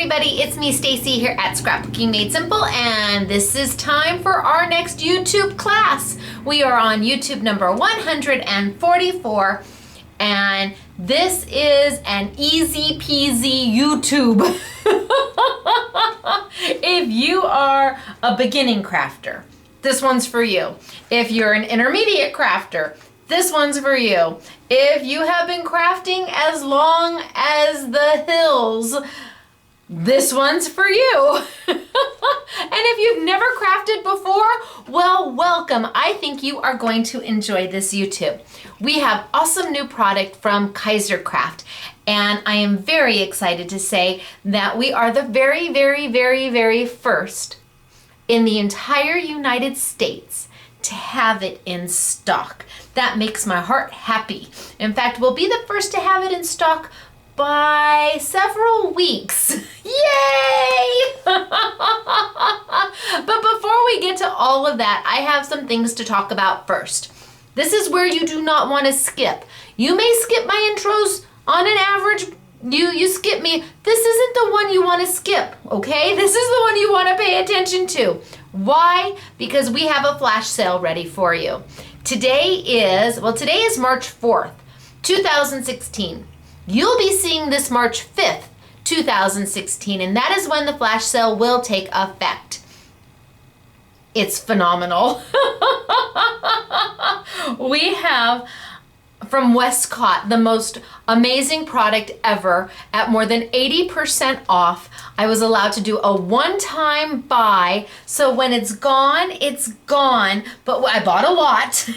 everybody, it's me Stacy here at Scrapbooking Made Simple, and this is time for our next YouTube class. We are on YouTube number 144, and this is an easy peasy YouTube. If you are a beginning crafter, this one's for you. If you're an intermediate crafter, this one's for you. If you have been crafting as long as the hills, this one's for you. And if you've never crafted before, well, welcome. I think you are going to enjoy this YouTube. We have awesome new product from KaiserCraft, and I am very excited to say that we are the very first in the entire United States to have it in stock. That makes my heart happy. In fact, we'll be the first to have it in stock by several weeks. Yay! But before we get to all of that, I have some things to talk about first. This is where you do not want to skip. You may skip my intros on an average. You skip me. This isn't the one you want to skip, okay? This is the one you want to pay attention to. Why? Because we have a flash sale ready for you. Today is March 4th, 2016. You'll be seeing this March 5th, 2016, and that is when the flash sale will take effect. It's phenomenal. We have from Westcott the most amazing product ever at more than 80% off. I was allowed to do a one-time buy, so when it's gone, but I bought a lot.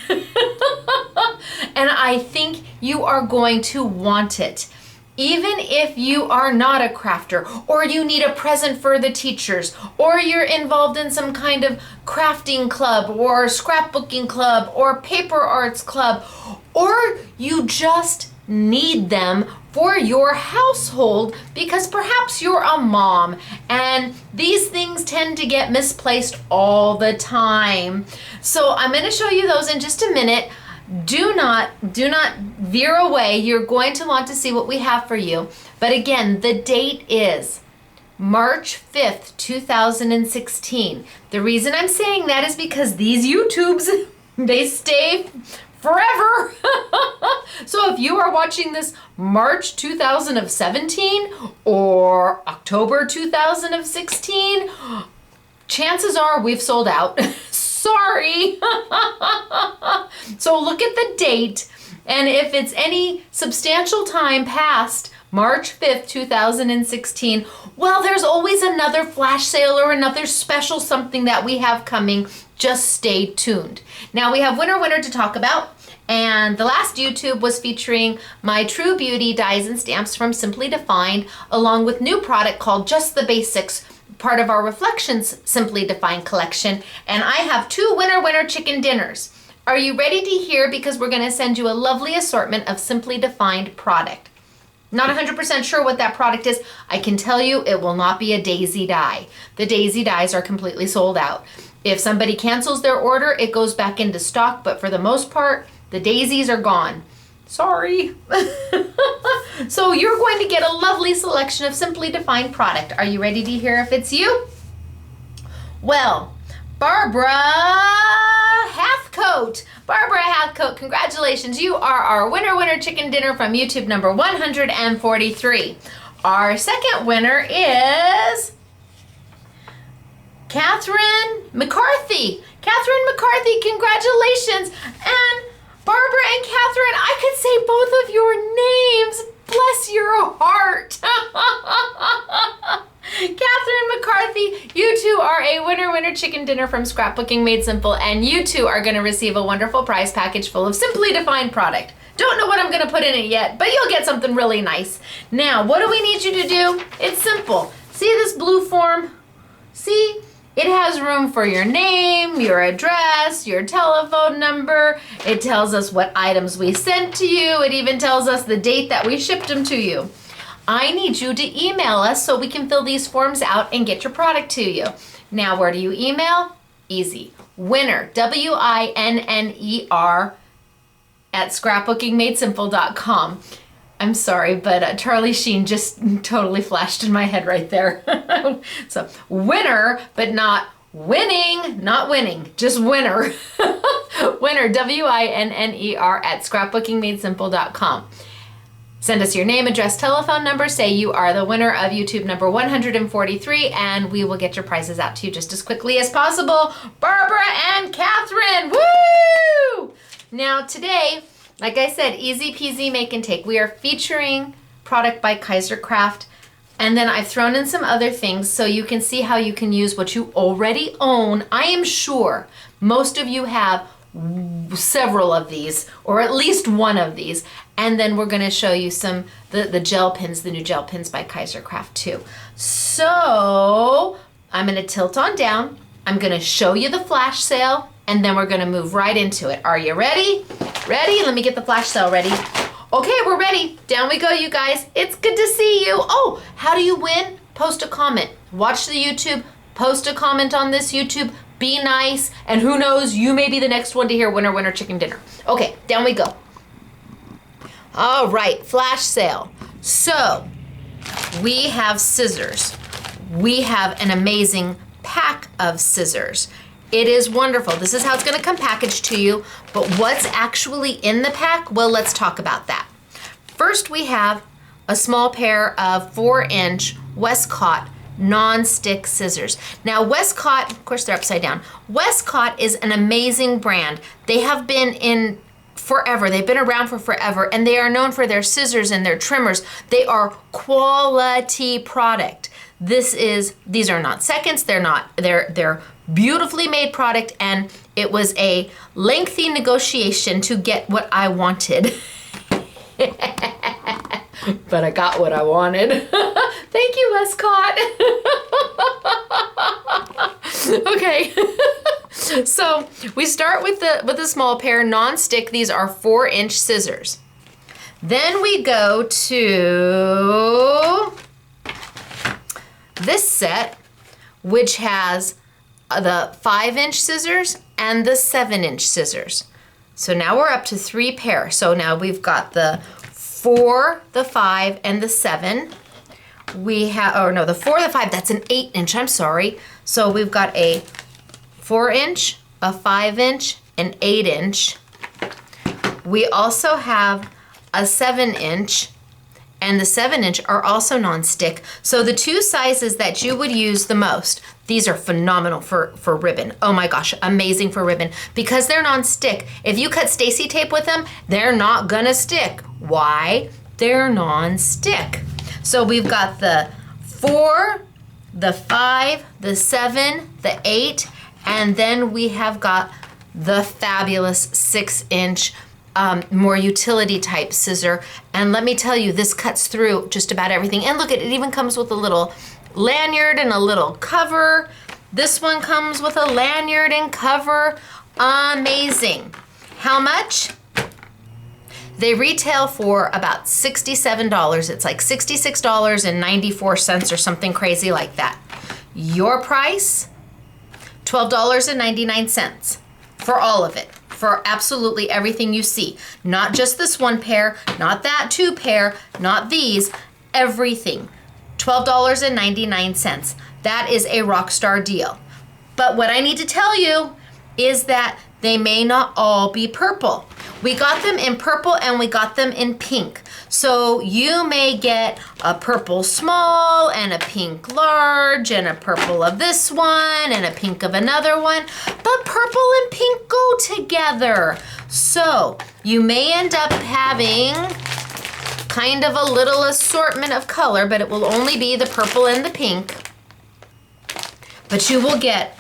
And I think you are going to want it. Even if you are not a crafter, or you need a present for the teachers, or you're involved in some kind of crafting club, or scrapbooking club, or paper arts club, or you just need them for your household because perhaps you're a mom and these things tend to get misplaced all the time. So I'm going to show you those in just a minute. Do not veer away. You're going to want to see what we have for you. But again, the date is March 5th, 2016. The reason I'm saying that is because these YouTubes, they stay forever. So if you are watching this March 2017 or October 2016, chances are we've sold out. Sorry. So look at the date, and if it's any substantial time past March 5th, 2016, well, there's always another flash sale or another special something that we have coming. Just stay tuned. Now we have winter to talk about, and the last YouTube was featuring my True Beauty dies and stamps from Simply Defined, along with new product called Just the Basics, part of our Reflections Simply Defined collection, and I have two winter chicken dinners. Are you ready to hear? Because we're going to send you a lovely assortment of Simply Defined product. Not 100% sure what that product is. I can tell you it will not be a daisy die. The daisy dies are completely sold out. If somebody cancels their order, it goes back into stock, but for the most part, the daisies are gone. Sorry. So you're going to get a lovely selection of Simply Defined product. Are you ready to hear if it's you? Well, Barbara Hathcote. Barbara Hathcote, congratulations. You are our winner chicken dinner from YouTube number 143. Our second winner is Catherine McCarthy. Catherine McCarthy, congratulations. And Barbara and Catherine, I could say both of your names. Bless your heart. Catherine McCarthy, you two are a winner chicken dinner from Scrapbooking Made Simple, and you two are going to receive a wonderful prize package full of Simply Defined product. Don't know what I'm going to put in it yet, but you'll get something really nice. Now, what do we need you to do? It's simple. See this blue form? See? It has room for your name, your address, your telephone number. It tells us what items we sent to you. It even tells us the date that we shipped them to you. I need you to email us so we can fill these forms out and get your product to you. Now, where do you email? Easy. Winner, WINNER, at scrapbookingmadesimple.com. I'm sorry, but Charlie Sheen just totally flashed in my head right there. So winner, but not winning, not winning, just winner. Winner, WINNER at scrapbookingmadesimple.com. Send us your name, address, telephone number. Say you are the winner of YouTube number 143, and we will get your prizes out to you just as quickly as possible. Barbara and Catherine, woo! Now today, like I said, easy peasy make and take. We are featuring product by KaiserCraft, and then I've thrown in some other things so you can see how you can use what you already own. I am sure most of you have several of these, or at least one of these, and then we're going to show you some the gel pins, the new gel pins by KaiserCraft too. So I'm going to tilt on down, I'm going to show you the flash sale, and then we're going to move right into it. Are you ready? Ready? Let me get the flash sale ready. Okay, we're ready. Down we go, you guys. It's good to see you. Oh, how do you win? Post a comment. Watch the YouTube. Post a comment on this YouTube. Be nice, and who knows, you may be the next one to hear winner, winner, chicken dinner. Okay, down we go. All right, flash sale. So, we have scissors. We have an amazing pack of scissors. It is wonderful. This is how it's going to come packaged to you, but what's actually in the pack? Well, let's talk about that. First, we have a small pair of 4-inch Westcott non-stick scissors. Now Westcott, of course they're upside down. Westcott is an amazing brand. They have been in forever. They've been around for forever, and they are known for their scissors and their trimmers. They are quality product. These are not seconds. They're beautifully made product, and it was a lengthy negotiation to get what I wanted. But I got what I wanted. Thank you, Westcott. Okay. So we start with the small pair, non-stick. These are 4-inch scissors. Then we go to this set, which has the 5-inch scissors and the 7-inch scissors. So now we're up to 3 pairs. So now we've got the 4, the 5, and the 7. We have, oh no, the 4, the 5, that's an 8-inch, I'm sorry. So we've got a 4-inch, a 5-inch, an 8-inch. We also have a 7-inch, and the 7-inch are also non-stick. So the 2 sizes that you would use the most, these are phenomenal for ribbon. Oh my gosh, amazing for ribbon. Because they're non-stick, if you cut Stacey tape with them, they're not gonna stick. Why? They're non-stick. So we've got the 4, the 5, the 7, the 8, and then we have got the fabulous 6-inch more utility type scissor. And let me tell you, this cuts through just about everything. And look, it even comes with a little lanyard and a little cover. This one comes with a lanyard and cover. Amazing. How much? They retail for about $67. It's like $66.94 or something crazy like that. Your price, $12.99 for all of it. For absolutely everything you see. Not just this 1 pair, not that 2 pair, not these, everything. $12.99. That is a rock star deal. But what I need to tell you is that they may not all be purple. We got them in purple and we got them in pink. So you may get a purple small and a pink large and a purple of this one and a pink of another one, but purple and pink go together. So you may end up having kind of a little assortment of color, but it will only be the purple and the pink. But you will get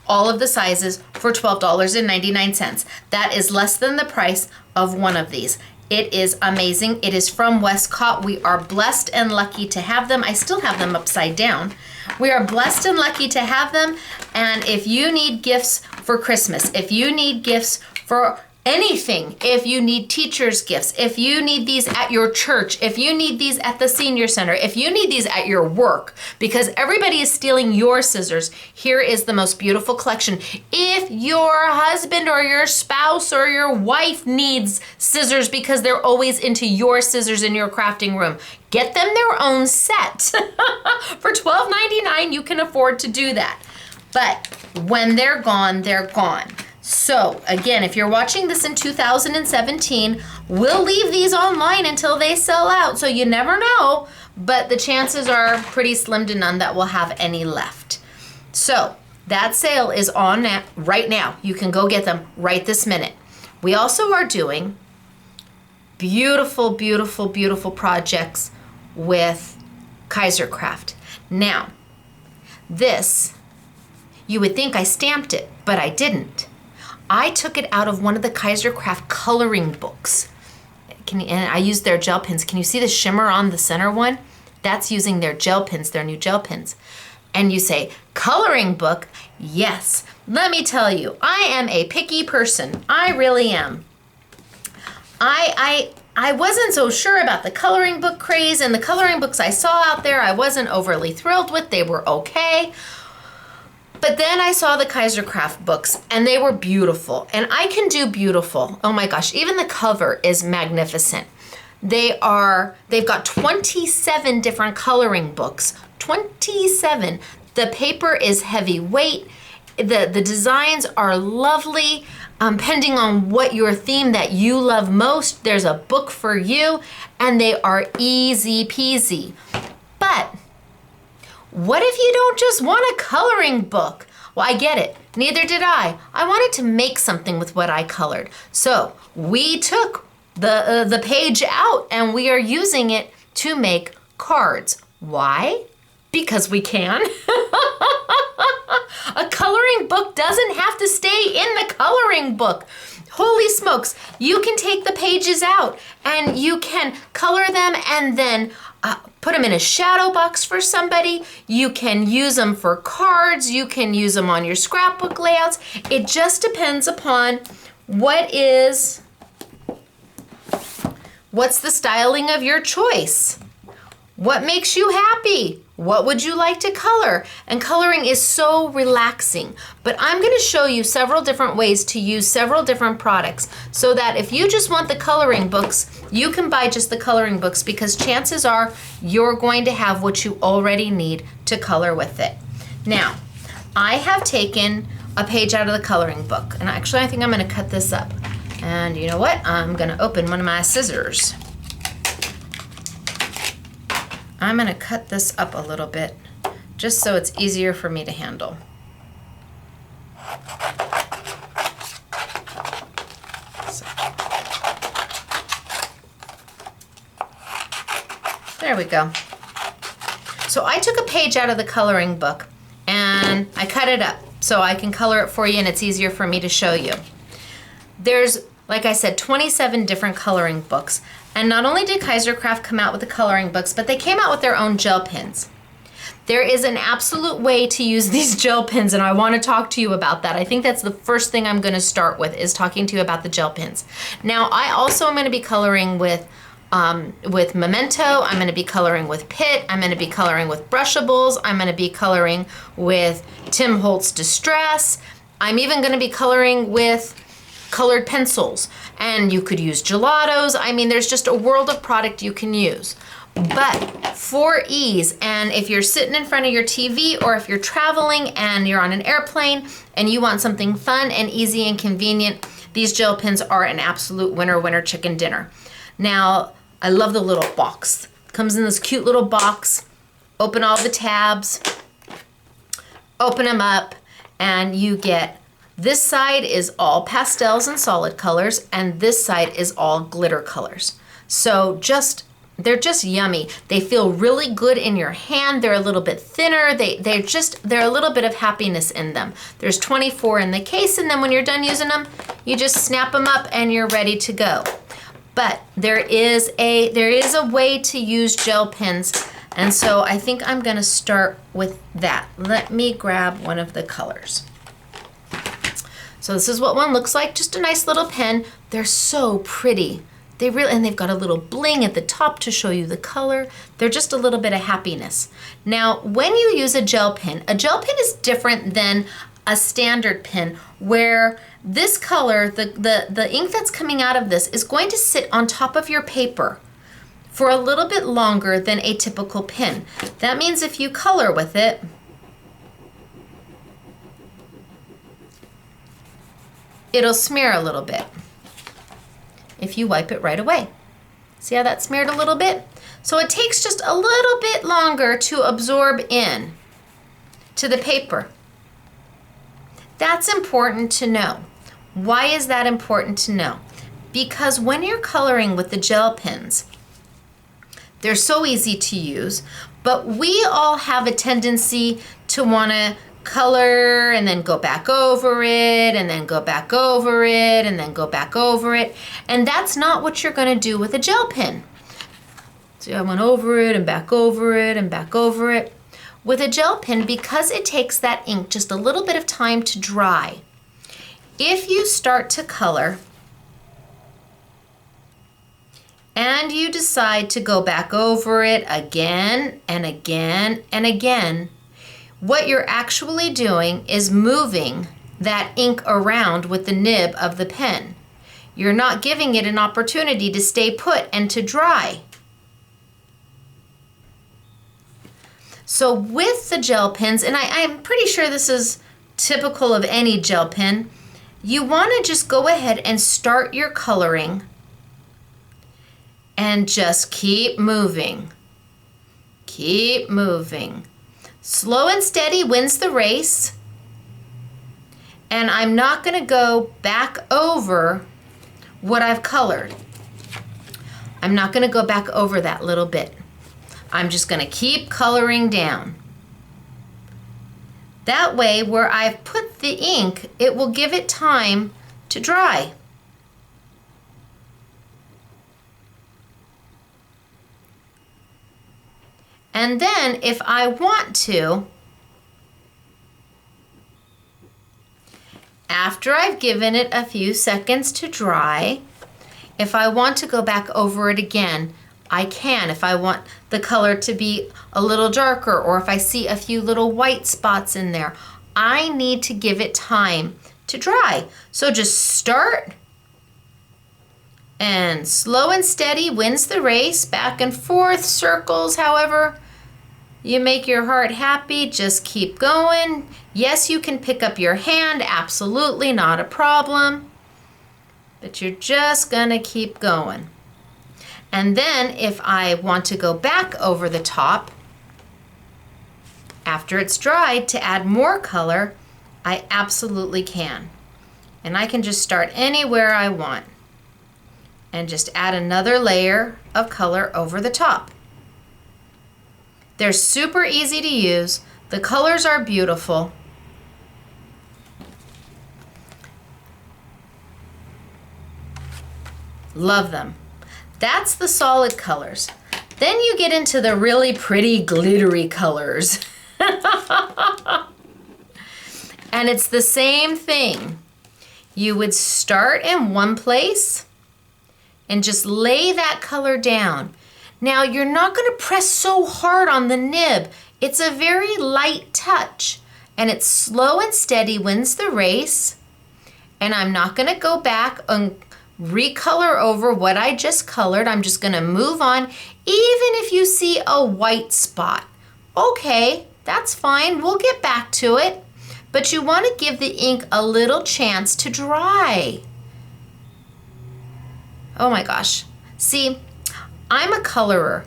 all of the sizes for $12.99. That is less than the price of one of these. It is amazing. It is from Westcott. We are blessed and lucky to have them. I still have them upside down. We are blessed and lucky to have them. And if you need gifts for Christmas, if you need gifts for anything, if you need teachers' gifts, if you need these at your church, if you need these at the senior center, if you need these at your work, because everybody is stealing your scissors. Here is the most beautiful collection. If your husband or your spouse or your wife needs scissors because they're always into your scissors in your crafting room, get them their own set. For $12.99, you can afford to do that. But when they're gone, they're gone. So again, if you're watching this in 2017, we'll leave these online until they sell out. So you never know, but the chances are pretty slim to none that we'll have any left. So that sale is on right now. You can go get them right this minute. We also are doing beautiful, beautiful, beautiful projects with KaiserCraft. Now, this, you would think I stamped it, but I didn't. I took it out of one of the KaiserCraft coloring books. And I used their gel pens. Can you see the shimmer on the center one? That's using their gel pens, their new gel pens. And you say, coloring book? Yes. Let me tell you, I am a picky person. I really am. I wasn't so sure about the coloring book craze, and the coloring books I saw out there, I wasn't overly thrilled with. They were okay. But then I saw the KaiserCraft books, and they were beautiful. And I can do beautiful. Oh my gosh, even the cover is magnificent. They've got 27 different coloring books. 27. The paper is heavyweight. The designs are lovely. Depending on what your theme that you love most, there's a book for you, and they are easy peasy. But what if you don't just want a coloring book? Well, I get it. Neither did I. I wanted to make something with what I colored. So we took the page out and we are using it to make cards. Why? Because we can. A coloring book doesn't have to stay in the coloring book. Holy smokes, you can take the pages out and you can color them and then put them in a shadow box for somebody. You can use them for cards. You can use them on your scrapbook layouts. It just depends upon what's the styling of your choice. What makes you happy? What would you like to color? And coloring is so relaxing. But I'm going to show you several different ways to use several different products so that if you just want the coloring books, you can buy just the coloring books because chances are you're going to have what you already need to color with it. Now, I have taken a page out of the coloring book, and actually I think I'm going to cut this up. And you know what? I'm going to open one of my scissors. I'm going to cut this up a little bit just so it's easier for me to handle. So, there we go. So I took a page out of the coloring book and I cut it up so I can color it for you and it's easier for me to show you. There's, like I said, 27 different coloring books. And not only did KaiserCraft come out with the coloring books, but they came out with their own gel pens. There is an absolute way to use these gel pens, and I want to talk to you about that. I think that's the first thing I'm going to start with, is talking to you about the gel pens. Now, I also am going to be coloring with Memento. I'm going to be coloring with Pitt. I'm going to be coloring with Brushables. I'm going to be coloring with Tim Holtz Distress. I'm even going to be coloring with colored pencils, and you could use gelatos. I mean, there's just a world of product you can use. But for ease, and if you're sitting in front of your TV or if you're traveling and you're on an airplane and you want something fun and easy and convenient, these gel pens are an absolute winner chicken dinner. Now, I love the little box. It comes in this cute little box. Open all the tabs, open them up, and you get, this side is all pastels and solid colors, and this side is all glitter colors. So they're just yummy. They feel really good in your hand. They're a little bit thinner. They're a little bit of happiness in them. There's 24 in the case, and then when you're done using them, you just snap them up and you're ready to go. But there is a way to use gel pens, and so I think I'm gonna start with that. Let me grab one of the colors. So this is what one looks like, just a nice little pen. They're so pretty. And they've got a little bling at the top to show you the color. They're just a little bit of happiness. Now, when you use a gel pen is different than a standard pen, where this color, the ink that's coming out of this is going to sit on top of your paper for a little bit longer than a typical pen. That means if you color with it, it'll smear a little bit if you wipe it right away. See how that smeared a little bit? So it takes just a little bit longer to absorb in to the paper. That's important to know. Why is that important to know? Because when you're coloring with the gel pens, they're so easy to use, but we all have a tendency to want to color and then go back over it and then go back over it and then go back over it. And that's not what you're going to do with a gel pen. See, I went over it and back over it and back over it. With a gel pen, because it takes that ink just a little bit of time to dry, if you start to color and you decide to go back over it again and again and again, what you're actually doing is moving that ink around with the nib of the pen. You're not giving it an opportunity to stay put and to dry. So with the gel pens, and I'm pretty sure this is typical of any gel pen, you want to just go ahead and start your coloring and just keep moving. Keep moving. Slow and steady wins the race. And I'm not going to go back over what I've colored. I'm not going to go back over that little bit. I'm just going to keep coloring down. That way, where I've put the ink, it will give it time to dry. And then if I want to, after I've given it a few seconds to dry, if I want to go back over it again, I can. If I want the color to be a little darker, or if I see a few little white spots in there, I need to give it time to dry. So just start, and slow and steady wins the race. Back and forth, circles, however you make your heart happy. Just keep going. Yes, you can pick up your hand, absolutely not a problem. But you're just gonna keep going. And then if I want to go back over the top, after it's dried, to add more color, I absolutely can. And I can just start anywhere I want and just add another layer of color over the top. They're super easy to use. The colors are beautiful. Love them. That's the solid colors. Then you get into the really pretty glittery colors. And it's the same thing. You would start in one place and just lay that color down. Now you're not going to press so hard on the nib. It's a very light touch, and it's slow and steady wins the race. And I'm not going to go back and recolor over what I just colored. I'm just going to move on. Even if you see a white spot, okay, that's fine. We'll get back to it. But you want to give the ink a little chance to dry. Oh my gosh. See, I'm a colorer.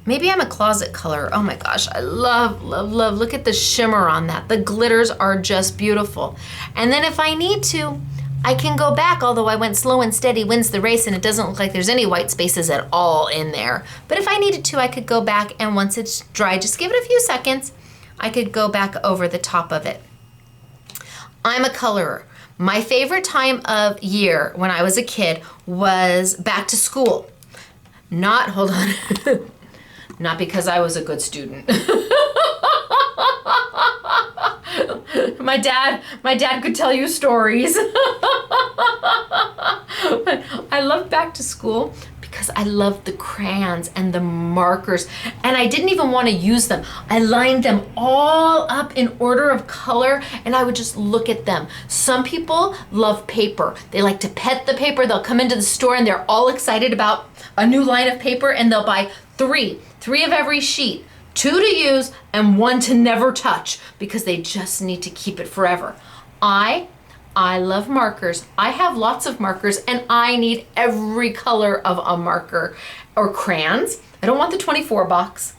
Maybe I'm a closet colorer. Oh my gosh, I love, love, love. Look at the shimmer on that. The glitters are just beautiful. And then if I need to, I can go back, although I went slow and steady wins the race, and it doesn't look like there's any white spaces at all in there. But if I needed to, I could go back, and once it's dry, just give it a few seconds, I could go back over the top of it. I'm a colorer. My favorite time of year when I was a kid was back to school. Hold on. Not because I was a good student. My dad could tell you stories. I love back to school because I love the crayons and the markers, and I didn't even want to use them. I lined them all up in order of color, and I would just look at them. Some people love paper. They like to pet the paper. They'll come into the store and they're all excited about a new line of paper, and they'll buy three of every sheet, 2 to use and 1 to never touch because they just need to keep it forever. I love markers. I have lots of markers, and I need every color of a marker or crayons. I don't want the 24 box.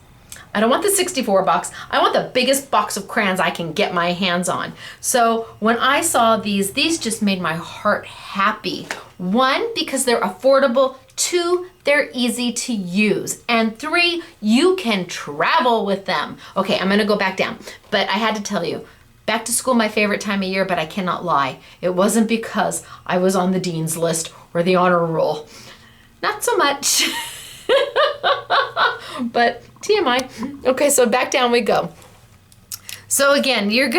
I don't want the 64 box. I want the biggest box of crayons I can get my hands on. So when I saw these just made my heart happy. 1, because they're affordable. 2, they're easy to use. And 3, you can travel with them. Okay, I'm gonna go back down, but I had to tell you, back to school, my favorite time of year, but I cannot lie. It wasn't because I was on the dean's list or the honor roll. Not so much. But TMI. Okay, so back down we go. So again, you're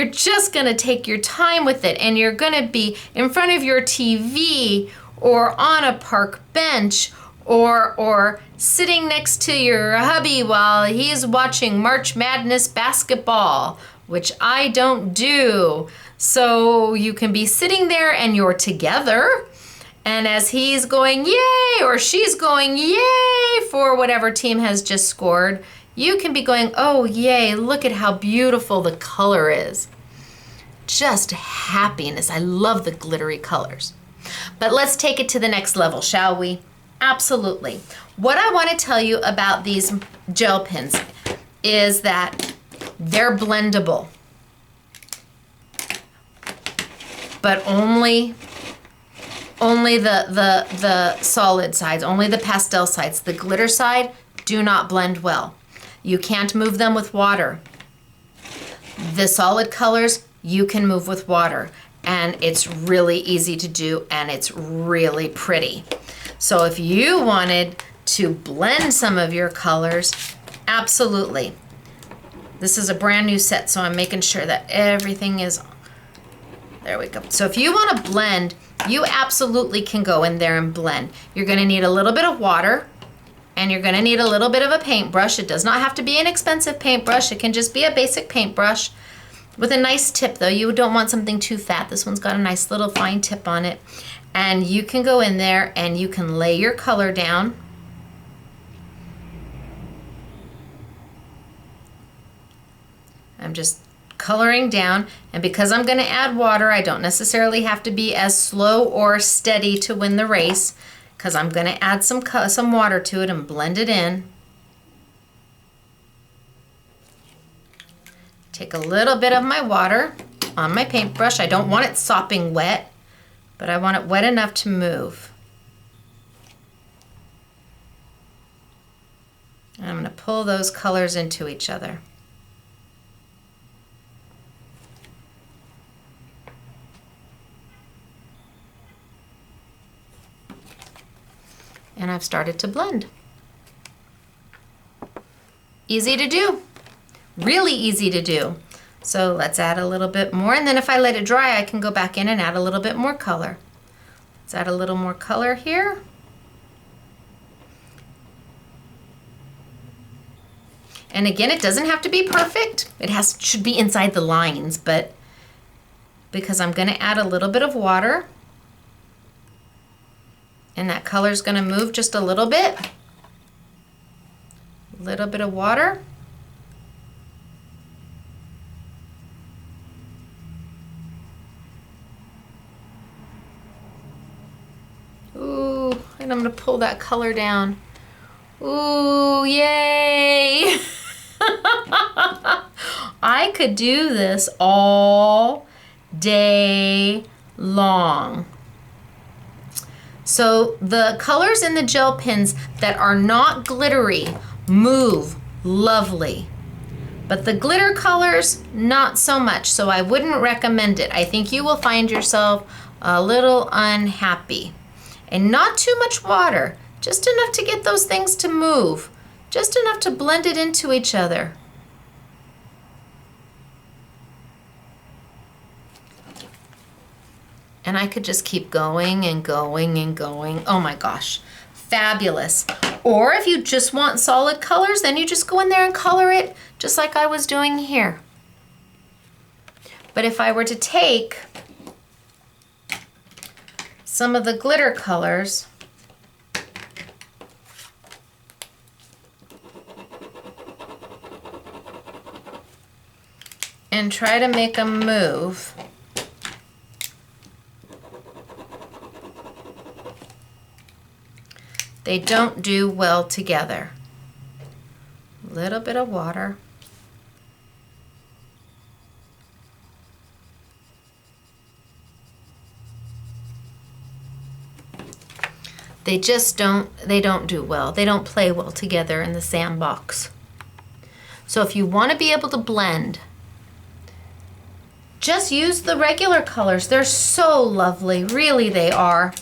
just gonna take your time with it, and you're gonna be in front of your TV or on a park bench or sitting next to your hubby while he's watching March Madness basketball, which I don't do. So you can be sitting there and you're together, and as he's going yay or she's going yay for whatever team has just scored, you can be going, oh yay, look at how beautiful the color is. Just happiness. I love the glittery colors. But let's take it to the next level, shall we? Absolutely. What I want to tell you about these gel pens is that they're blendable, but only the solid sides, only the pastel sides. The glitter side do not blend well. You can't move them with water. The solid colors you can move with water, and it's really easy to do, and it's really pretty. So if you wanted to blend some of your colors, absolutely. This is a brand new set, so I'm making sure that everything is, there we go. So if you want to blend, you absolutely can go in there and blend. You're going to need a little bit of water, and you're going to need a little bit of a paintbrush. It does not have to be an expensive paintbrush. It can just be a basic paintbrush with a nice tip, though. You don't want something too fat. This one's got a nice little fine tip on it. And you can go in there and you can lay your color down. I'm just coloring down, and because I'm going to add water, I don't necessarily have to be as slow or steady to win the race, because I'm going to add some water to it and blend it in. Take a little bit of my water on my paintbrush. I don't want it sopping wet, but I want it wet enough to move. And I'm going to pull those colors into each other. And I've started to blend. Easy to do. Really easy to do. So let's add a little bit more, and then if I let it dry, I can go back in and add a little bit more color. Let's add a little more color here. And again, it doesn't have to be perfect. It should be inside the lines, but because I'm going to add a little bit of water, and that color is going to move just a little bit. A little bit of water. Ooh, and I'm going to pull that color down. Ooh, yay! I could do this all day long. So the colors in the gel pens that are not glittery move lovely. But the glitter colors, not so much. So I wouldn't recommend it. I think you will find yourself a little unhappy. And not too much water, just enough to get those things to move. Just enough to blend it into each other. And I could just keep going and going and going. Oh my gosh, fabulous. Or if you just want solid colors, then you just go in there and color it just like I was doing here. But if I were to take some of the glitter colors and try to make them move, they don't do well together. A little bit of water. They just don't do well. They don't play well together in the sandbox. So if you want to be able to blend, just use the regular colors. They're so lovely, really they are.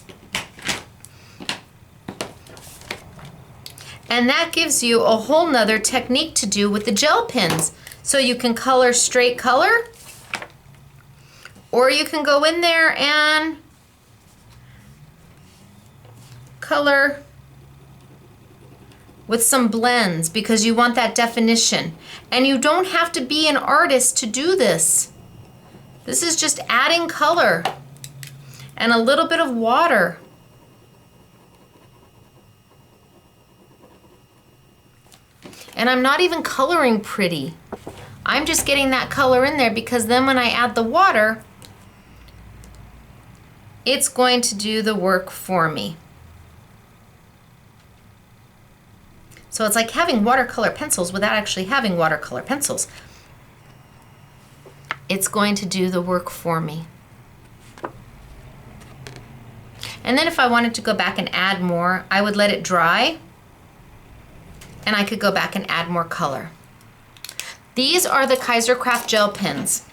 And that gives you a whole nother technique to do with the gel pens. So you can color straight color, or you can go in there and color with some blends because you want that definition. And you don't have to be an artist to do this. This is just adding color and a little bit of water. And I'm not even coloring pretty. I'm just getting that color in there because then when I add the water, it's going to do the work for me. So it's like having watercolor pencils without actually having watercolor pencils. It's going to do the work for me. And then if I wanted to go back and add more, I would let it dry and I could go back and add more color. These are the KaiserCraft gel pens.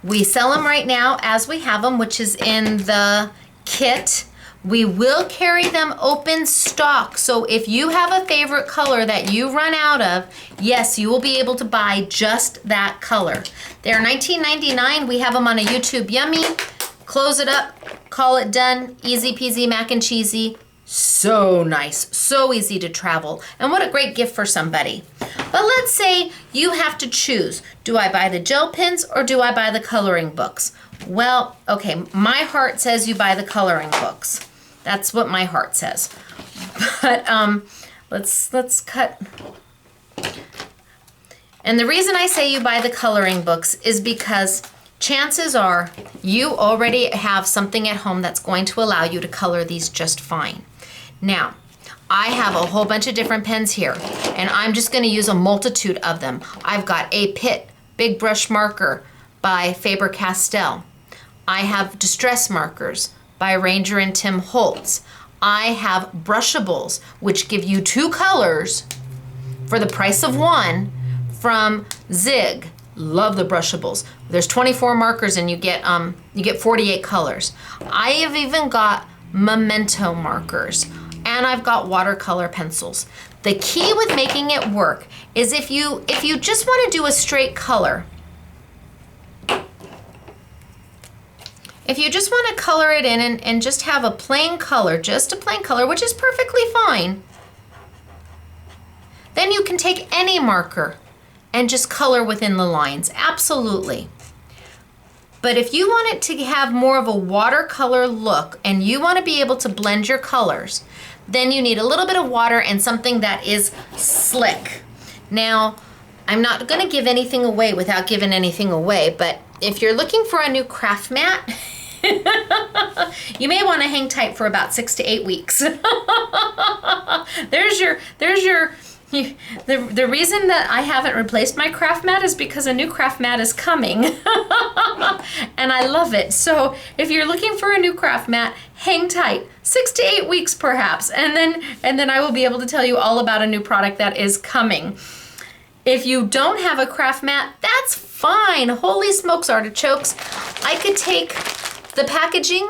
We sell them right now as we have them, which is in the kit. We will carry them open stock. So if you have a favorite color that you run out of, yes, you will be able to buy just that color. They're $19.99. We have them on a YouTube Yummy. Close it up, call it done. Easy peasy mac and cheesy. So nice, so easy to travel. And what a great gift for somebody. But let's say you have to choose. Do I buy the gel pens or do I buy the coloring books? Well, okay, my heart says you buy the coloring books. That's what my heart says. But let's cut. And the reason I say you buy the coloring books is because chances are you already have something at home that's going to allow you to color these just fine. Now, I have a whole bunch of different pens here, and I'm just going to use a multitude of them. I've got a Pitt Big Brush Marker by Faber-Castell. I have Distress Markers by Ranger and Tim Holtz. I have brushables, which give you 2 colors for the price of 1 from Zig. Love the brushables. There's 24 markers and you get 48 colors. I have even got memento markers and I've got watercolor pencils. The key with making it work is if you just want to do a straight color, if you just want to color it in and just have a plain color, just a plain color, which is perfectly fine, then you can take any marker and just color within the lines, absolutely. But if you want it to have more of a watercolor look and you want to be able to blend your colors, then you need a little bit of water and something that is slick. Now, I'm not going to give anything away without giving anything away, but if you're looking for a new craft mat, you may want to hang tight for about 6 to 8 weeks. The reason that I haven't replaced my craft mat is because a new craft mat is coming. And I love it. So if you're looking for a new craft mat, hang tight. 6 to 8 weeks perhaps. And then I will be able to tell you all about a new product that is coming. If you don't have a craft mat, that's fine. Holy smokes, artichokes. I could take the packaging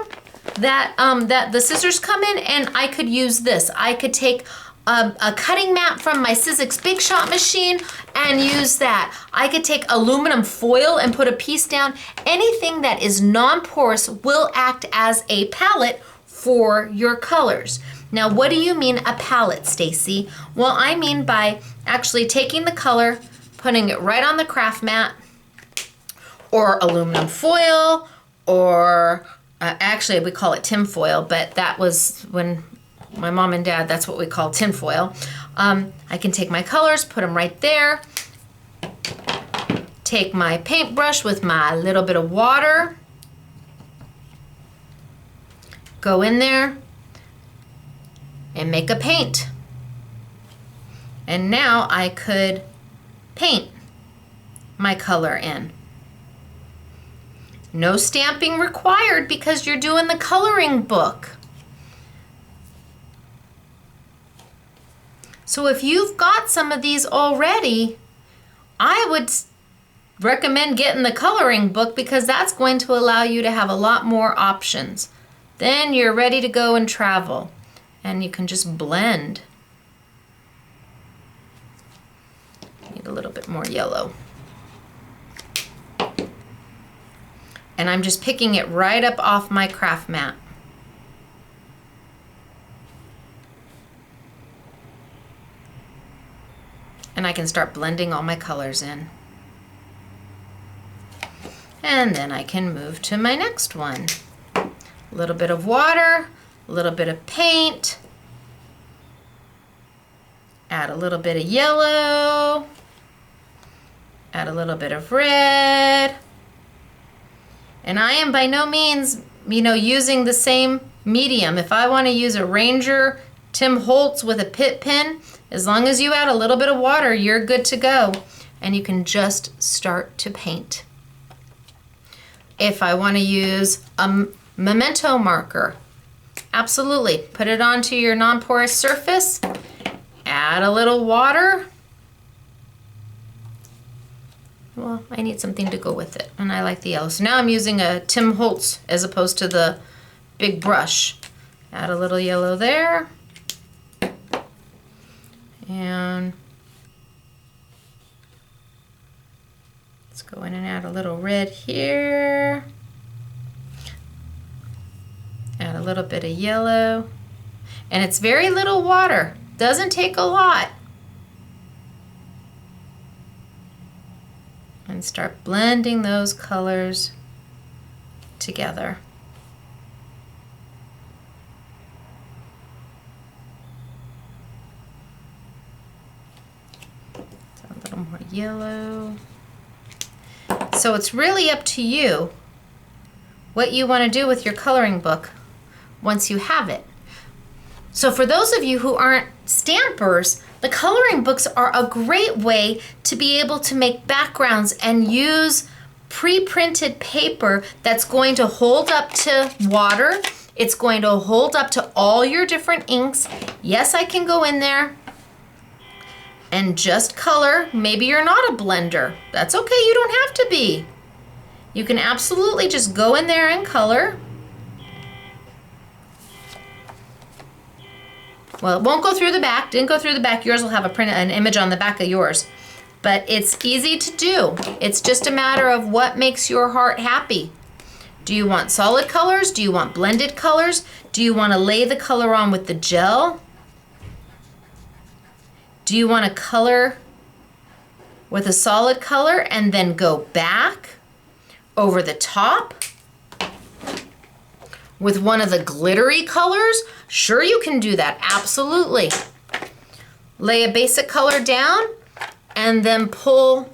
that the scissors come in and I could use this. I could take a cutting mat from my Sizzix Big Shot machine and use that. I could take aluminum foil and put a piece down. Anything that is non-porous will act as a palette for your colors. Now, what do you mean a palette, Stacy? Well, I mean by actually taking the color, putting it right on the craft mat, or aluminum foil, or actually we call it tin foil, but that was when my mom and dad, that's what we call tin foil. I can take my colors, put them right there, take my paintbrush with my little bit of water, go in there and make a paint. And now I could paint my color in. No stamping required because you're doing the coloring book. So if you've got some of these already, I would recommend getting the coloring book because that's going to allow you to have a lot more options. Then you're ready to go and travel and you can just blend. Need a little bit more yellow. And I'm just picking it right up off my craft mat. And I can start blending all my colors in. And then I can move to my next one. A little bit of water, a little bit of paint, add a little bit of yellow, add a little bit of red. And I am by no means, using the same medium. If I want to use a Ranger Tim Holtz with a pit pen, as long as you add a little bit of water, you're good to go. And you can just start to paint. If I want to use a memento marker, absolutely. Put it onto your non-porous surface, add a little water. Well, I need something to go with it, and I like the yellow. So now I'm using a Tim Holtz as opposed to the big brush. Add a little yellow there. And let's go in and add a little red here. Add a little bit of yellow. And it's very little water. Doesn't take a lot. And start blending those colors together. So a little more yellow. So it's really up to you what you want to do with your coloring book once you have it. So for those of you who aren't stampers, the coloring books are a great way to be able to make backgrounds and use pre-printed paper that's going to hold up to water. It's going to hold up to all your different inks. Yes, I can go in there and just color. Maybe you're not a blender. That's okay, you don't have to be. You can absolutely just go in there and color. Well, it won't go through the back. Didn't go through the back. Yours will have an image on the back of yours. But it's easy to do. It's just a matter of what makes your heart happy. Do you want solid colors? Do you want blended colors? Do you want to lay the color on with the gel? Do you want to color with a solid color and then go back over the top with one of the glittery colors? Sure, you can do that, absolutely. Lay a basic color down and then pull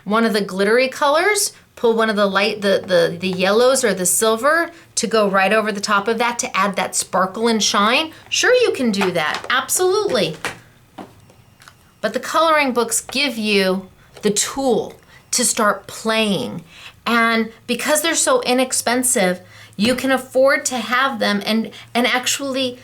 one of the glittery colors, pull one of the light, the yellows or the silver to go right over the top of that to add that sparkle and shine. Sure, you can do that, absolutely. But the coloring books give you the tool to start playing. And because they're so inexpensive, you can afford to have them and actually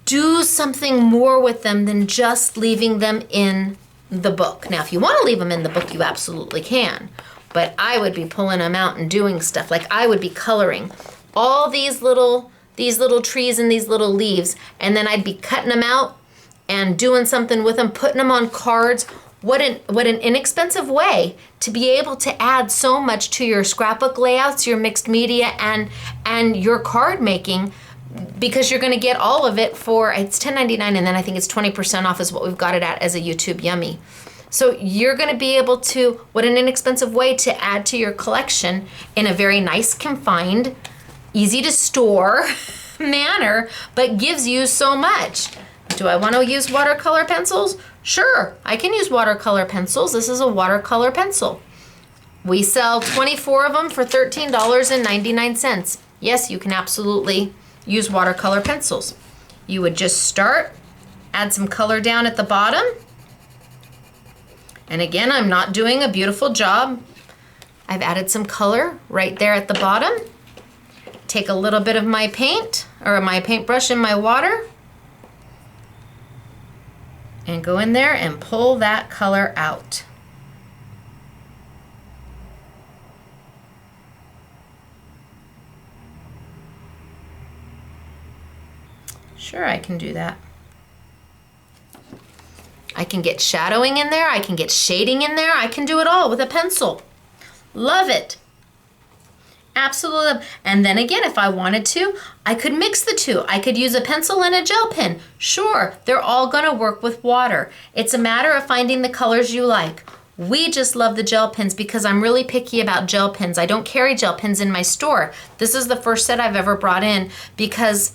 do something more with them than just leaving them in the book. Now, if you want to leave them in the book, you absolutely can. But I would be pulling them out and doing stuff. Like I would be coloring all these little trees and these little leaves, and then I'd be cutting them out and doing something with them, putting them on cards. What an inexpensive way to be able to add so much to your scrapbook layouts, your mixed media, and your card making, because you're going to get all of it for, it's $10.99, and then I think it's 20% off is what we've got it at as a YouTube Yummy. So you're going to be able to, what an inexpensive way to add to your collection in a very nice, confined, easy to store manner, but gives you so much. Do I want to use watercolor pencils? Sure, I can use watercolor pencils. This is a watercolor pencil. We sell 24 of them for $13.99. Yes, you can absolutely use watercolor pencils. You would just start, add some color down at the bottom. And again, I'm not doing a beautiful job. I've added some color right there at the bottom. Take a little bit of my paint, or my paintbrush in my water, and go in there and pull that color out. Sure, I can do that. I can get shadowing in there, I can get shading in there, I can do it all with a pencil. Love it. Absolutely. And then again, if I wanted to, I could mix the two. I could use a pencil and a gel pen. Sure, they're all gonna work with water. It's a matter of finding the colors you like. We just love the gel pens because I'm really picky about gel pens. I don't carry gel pens in my store. This is the first set I've ever brought in because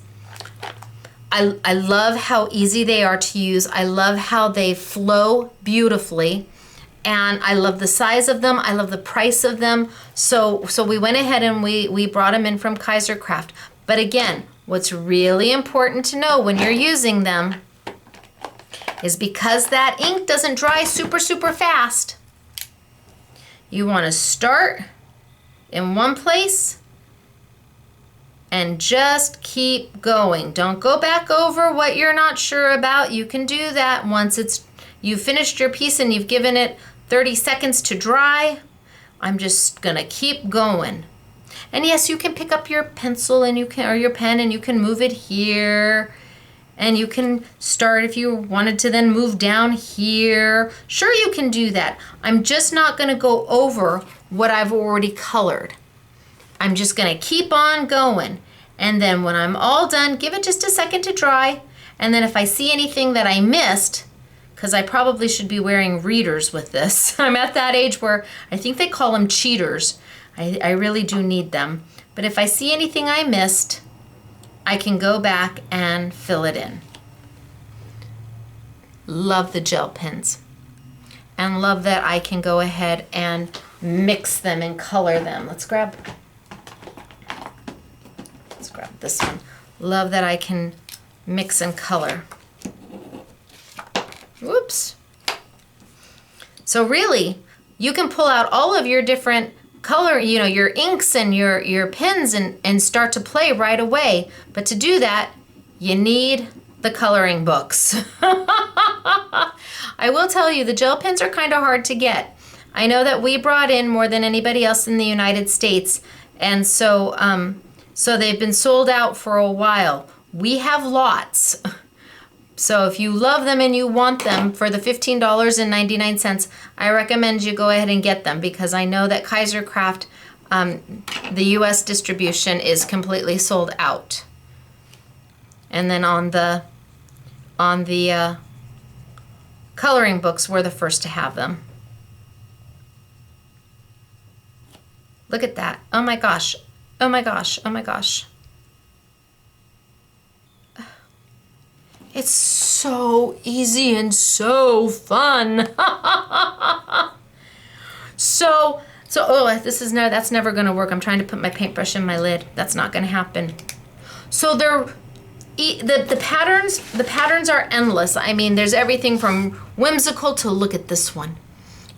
I love how easy they are to use. I love how they flow beautifully. And I love the size of them. I love the price of them. So we went ahead and we brought them in from KaiserCraft. But again, what's really important to know when you're using them is because that ink doesn't dry super, super fast, you want to start in one place and just keep going. Don't go back over what you're not sure about. You can do that once you've finished your piece and you've given it 30 seconds to dry. I'm just gonna keep going. And yes, you can pick up your pencil and or your pen, and you can move it here. And you can start if you wanted to then move down here. Sure, you can do that. I'm just not gonna go over what I've already colored. I'm just gonna keep on going. And then when I'm all done, give it just a second to dry. And then if I see anything that I missed, because I probably should be wearing readers with this. I'm at that age where I think they call them cheaters. I really do need them. But if I see anything I missed, I can go back and fill it in. Love the gel pens. And love that I can go ahead and mix them and color them. Let's grab this one. Love that I can mix and color. Whoops. So really, you can pull out all of your different color, your inks and your pens and start to play right away. But to do that, you need the coloring books. I will tell you, the gel pens are kind of hard to get. I know that we brought in more than anybody else in the United States, and so they've been sold out for a while. We have lots. So if you love them and you want them for the $15.99, I recommend you go ahead and get them, because I know that KaiserCraft, the US distribution is completely sold out. And then on the coloring books, we're the first to have them. Look at that. Oh my gosh. Oh my gosh. Oh my gosh. It's so easy and so fun. That's never gonna work. I'm trying to put my paintbrush in my lid. That's not gonna happen. So the patterns are endless. I mean, there's everything from whimsical to, look at this one.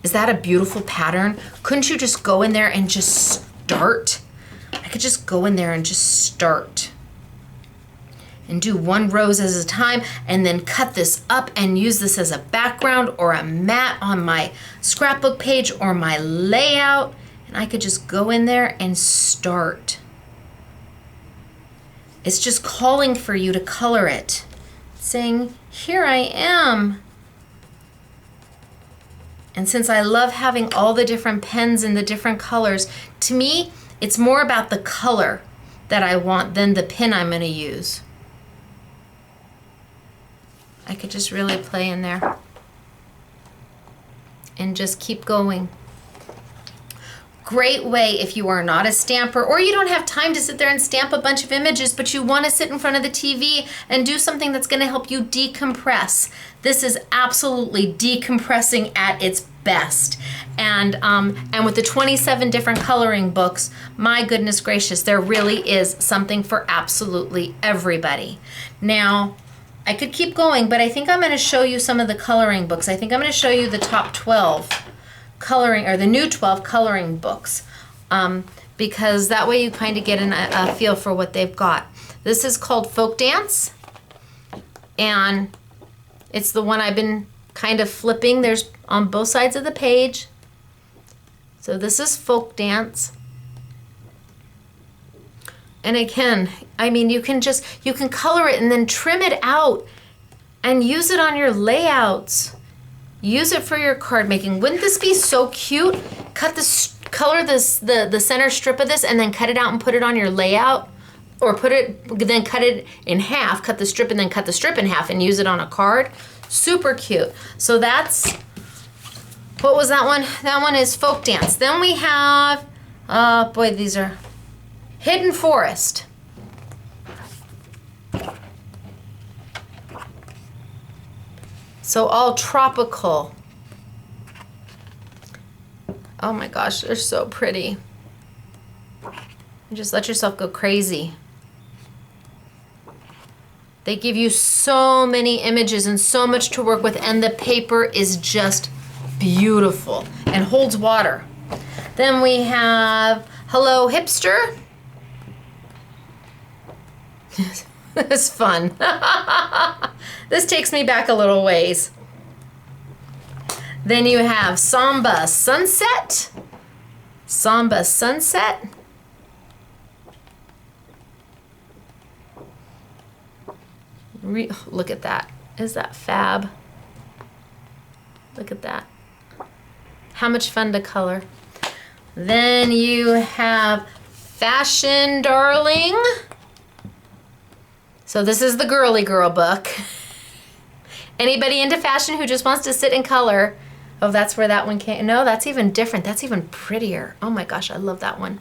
Is that a beautiful pattern? Couldn't you just go in there and just start? I could just go in there and just start. And do one rose at a time, and then cut this up and use this as a background or a mat on my scrapbook page or my layout. And I could just go in there and start. It's just calling for you to color it. Saying, here I am. And since I love having all the different pens and the different colors, to me, it's more about the color that I want than the pen I'm going to use. I could just really play in there and just keep going. Great way if you are not a stamper or you don't have time to sit there and stamp a bunch of images, but you want to sit in front of the TV and do something that's going to help you decompress. This is absolutely decompressing at its best. And with the 27 different coloring books, my goodness gracious, there really is something for absolutely everybody. Now, I could keep going, but I think I'm going to show you some of the coloring books. I think I'm going to show you the top 12 coloring, or the new 12 coloring books, because that way you kind of get a feel for what they've got. This is called Folk Dance, and it's the one I've been kind of flipping. There's on both sides of the page. So this is Folk Dance. And again, I mean, you can color it and then trim it out and use it on your layouts. Use it for your card making. Wouldn't this be so cute? Color the center strip of this and then cut it out and put it on your layout, or then cut it in half, cut the strip and then cut the strip in half and use it on a card. Super cute. So that's, what was that one? That one is Folk Dance. Then we have, oh boy, these are Hidden Forest. So all tropical. Oh my gosh, they're so pretty. Just let yourself go crazy. They give you so many images and so much to work with, and the paper is just beautiful and holds water. Then we have Hello Hipster. It's fun. This takes me back a little ways. Then you have Samba Sunset. Samba Sunset. Look at that. Is that fab? Look at that. How much fun to color. Then you have Fashion Darling. So this is the girly girl book. Anybody into fashion who just wants to sit and color. Oh, that's where that one came. No, that's even different. That's even prettier. Oh my gosh, I love that one.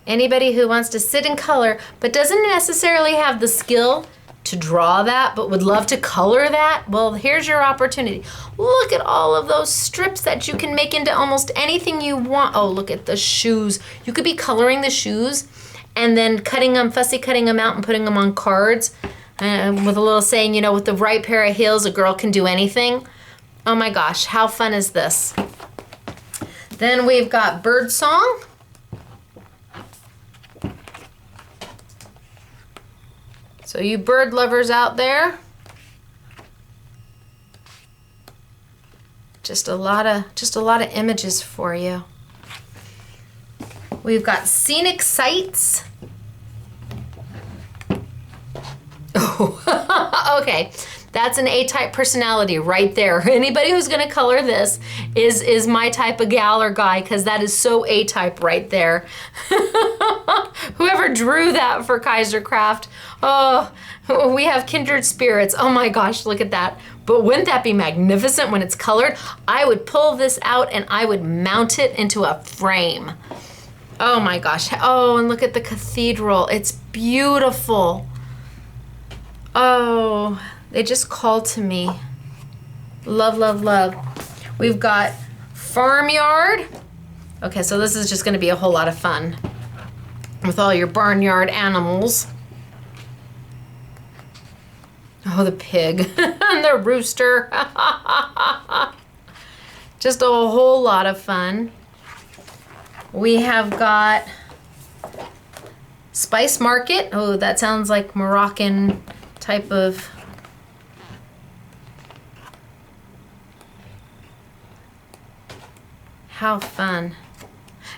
Anybody who wants to sit and color, but doesn't necessarily have the skill to draw that, but would love to color that, well, here's your opportunity. Look at all of those strips that you can make into almost anything you want. Oh, look at the shoes. You could be coloring the shoes and then fussy cutting them out and putting them on cards. With a little saying, you know, with the right pair of heels, a girl can do anything. Oh my gosh, how fun is this? Then we've got Bird Song. So you bird lovers out there, just a lot of images for you. We've got Scenic Sights. Oh, okay. That's an A-type personality right there. Anybody who's gonna color this is my type of gal or guy, because that is so A-type right there. Whoever drew that for KaiserCraft, oh, we have kindred spirits. Oh my gosh, look at that. But wouldn't that be magnificent when it's colored? I would pull this out and I would mount it into a frame. Oh my gosh. Oh, and look at the cathedral. It's beautiful. Oh, they just called to me. Love, love, love. We've got Farmyard. Okay, so this is just gonna be a whole lot of fun with all your barnyard animals. Oh, the pig and the rooster. Just a whole lot of fun. We have got Spice Market. Oh, that sounds like Moroccan type of. How fun.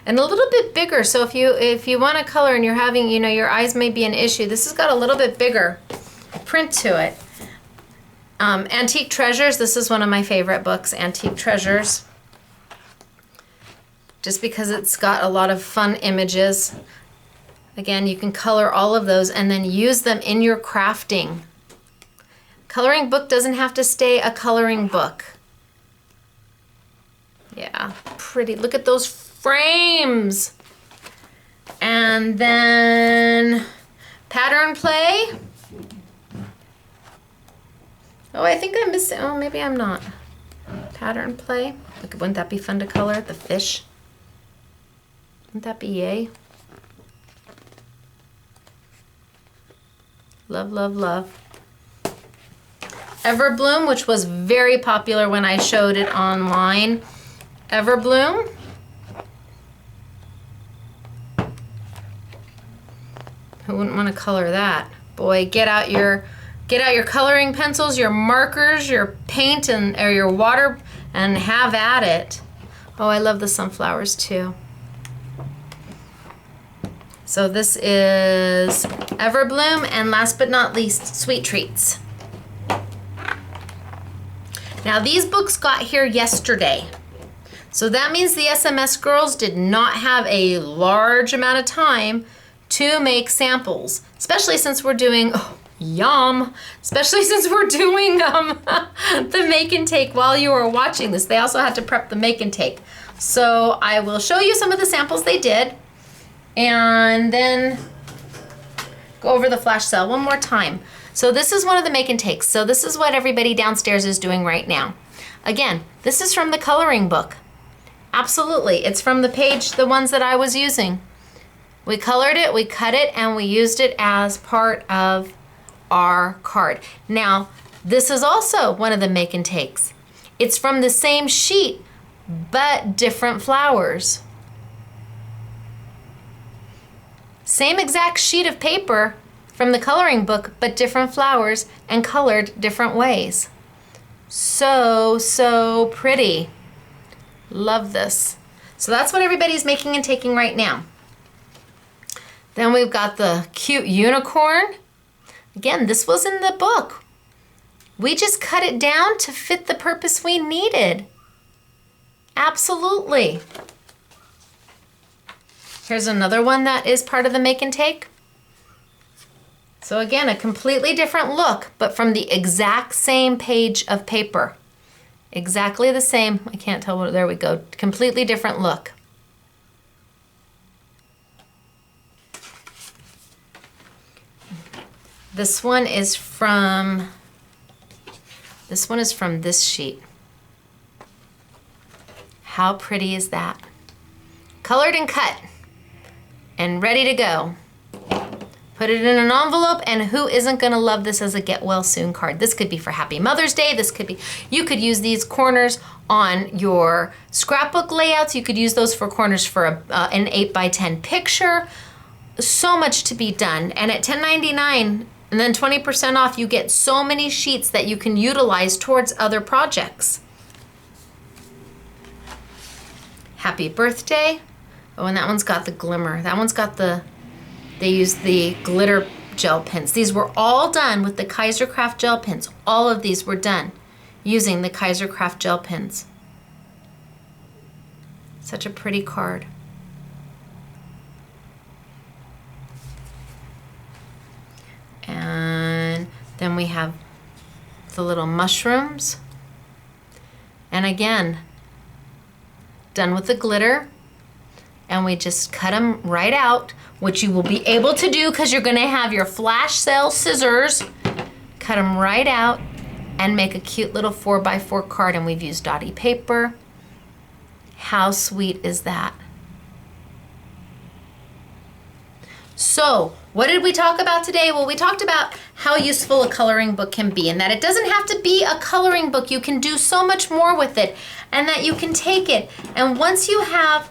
And a little bit bigger, so if you want to color and you're having, you know, your eyes may be an issue, this has got a little bit bigger print to it. Antique Treasures. This is one of my favorite books, Antique Treasures. Just because it's got a lot of fun images. Again, you can color all of those and then use them in your crafting. Coloring book doesn't have to stay a coloring book. Yeah, pretty. Look at those frames. And then pattern play. Oh, I think I'm missing. Oh, maybe I'm not. Pattern play. Look, wouldn't that be fun to color? The fish. Wouldn't that be yay? Love, love, love. Everbloom, which was very popular when I showed it online. Everbloom. Who wouldn't want to color that? Boy, get out your coloring pencils, your markers, your paint, or your water, and have at it. Oh, I love the sunflowers too. So this is Everbloom, and last but not least, Sweet Treats. Now these books got here yesterday. So that means the SMS girls did not have a large amount of time to make samples, especially since we're doing, oh, yum, especially since we're doing the make and take while you are watching this. They also had to prep the make and take. So I will show you some of the samples they did and then go over the flash sale one more time. So this is one of the make and takes. So this is what everybody downstairs is doing right now. Again, this is from the coloring book. Absolutely, it's from the page, the ones that I was using. We colored it, we cut it, and we used it as part of our card. Now, this is also one of the make and takes. It's from the same sheet, but different flowers. Same exact sheet of paper from the coloring book, but different flowers and colored different ways. So, so pretty. Love this. So that's what everybody's making and taking right now. Then we've got the cute unicorn. Again, this was in the book. We just cut it down to fit the purpose we needed. Absolutely. Here's another one that is part of the make and take. So again, a completely different look, but from the exact same page of paper. Exactly the same. I can't tell what, there we go. Completely different look. This one is from this sheet. How pretty is that? Colored and cut and ready to go. Put it in an envelope, and who isn't gonna love this as a get well soon card? This could be for Happy Mother's Day. This could be, you could use these corners on your scrapbook layouts. You could use those for corners for an 8x10 picture. So much to be done. And at $10.99 and then 20% off, you get so many sheets that you can utilize towards other projects. Happy birthday. Oh, and that one's got the glimmer. That one's got they used the glitter gel pens. These were all done with the KaiserCraft gel pens. All of these were done using the KaiserCraft gel pens. Such a pretty card. And then we have the little mushrooms. And again, done with the glitter. And we just cut them right out, which you will be able to do because you're going to have your flash sale scissors. Cut them right out and make a cute little 4x4 card. And we've used dotty paper. How sweet is that? So, what did we talk about today? Well, we talked about how useful a coloring book can be, and that it doesn't have to be a coloring book. You can do so much more with it, and that you can take it, and once you have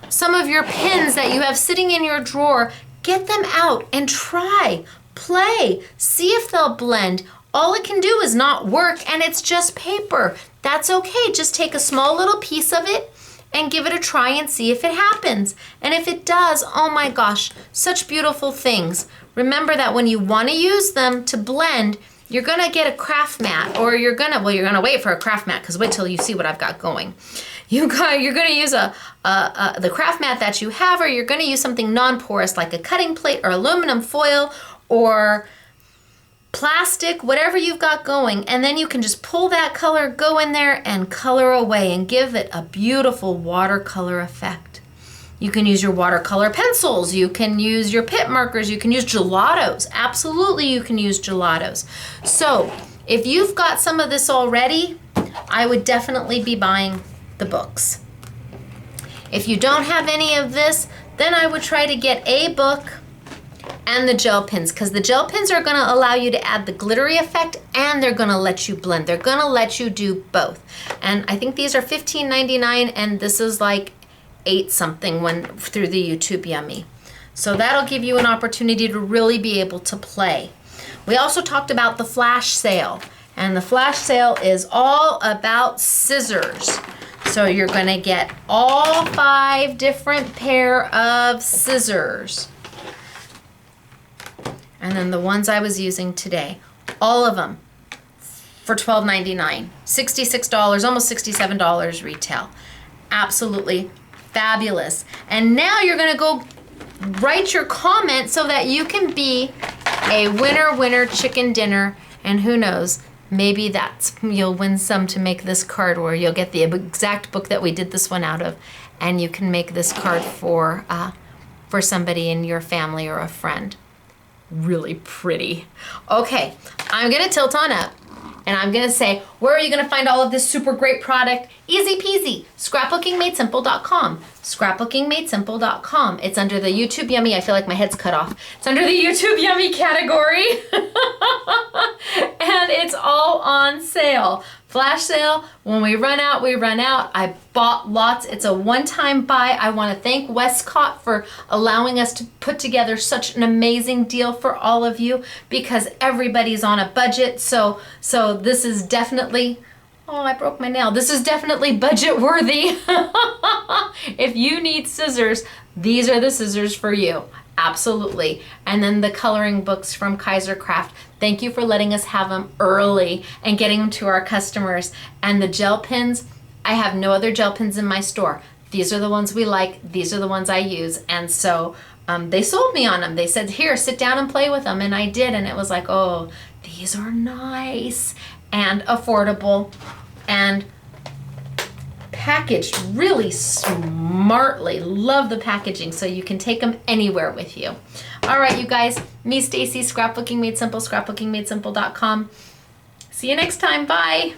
some of your pins that you have sitting in your drawer, get them out and try, play, see if they'll blend. All it can do is not work, and it's just paper. That's okay. Just take a small little piece of it and give it a try and see if it happens. And if it does, oh my gosh, such beautiful things. Remember that when you want to use them to blend, you're gonna get a craft mat, or you're gonna wait for a craft mat, because wait till you see what I've got going. You're gonna use the craft mat that you have, or you're gonna use something non-porous like a cutting plate or aluminum foil or plastic, whatever you've got going, and then you can just pull that color, go in there and color away and give it a beautiful watercolor effect. You can use your watercolor pencils, you can use your pit markers, you can use gelatos. Absolutely, you can use gelatos. So if you've got some of this already, I would definitely be buying the books. If you don't have any of this, then I would try to get a book and the gel pens, because the gel pens are going to allow you to add the glittery effect, and they're going to let you blend. They're going to let you do both. And I think these are $15.99, and this is like $8 something when through the YouTube Yummy. So that'll give you an opportunity to really be able to play. We also talked about the flash sale, and the flash sale is all about scissors. So you're going to get all 5 different pair of scissors. And then the ones I was using today, all of them for $12.99, $66, almost $67 retail. Absolutely fabulous. And now you're gonna go write your comment so that you can be a winner chicken dinner, and who knows, maybe you'll win some to make this card, or you'll get the exact book that we did this one out of, and you can make this card for somebody in your family or a friend. Really pretty. Okay, I'm gonna tilt on up, and I'm gonna say, where are you gonna find all of this super great product? Easy peasy, scrapbookingmadesimple.com. Scrapbookingmadesimple.com. It's under the YouTube Yummy. I feel like my head's cut off. It's under the YouTube Yummy category. And it's all on sale. Flash sale. When we run out, we run out. I bought lots. It's a one-time buy. I want to thank Westcott for allowing us to put together such an amazing deal for all of you, because everybody's on a budget. So this is definitely, oh, I broke my nail. This is definitely budget worthy. If you need scissors, these are the scissors for you. Absolutely. And then the coloring books from KaiserCraft. Thank you for letting us have them early and getting them to our customers. And the gel pens, I have no other gel pens in my store. These are the ones we like. These are the ones I use. And so they sold me on them. They said, here, sit down and play with them. And I did. And it was like, oh, these are nice and affordable and packaged really smartly. Love the packaging, so you can take them anywhere with you. All right, you guys, me, Stacy, Scrapbooking Made Simple, scrapbookingmadesimple.com. See you next time. Bye.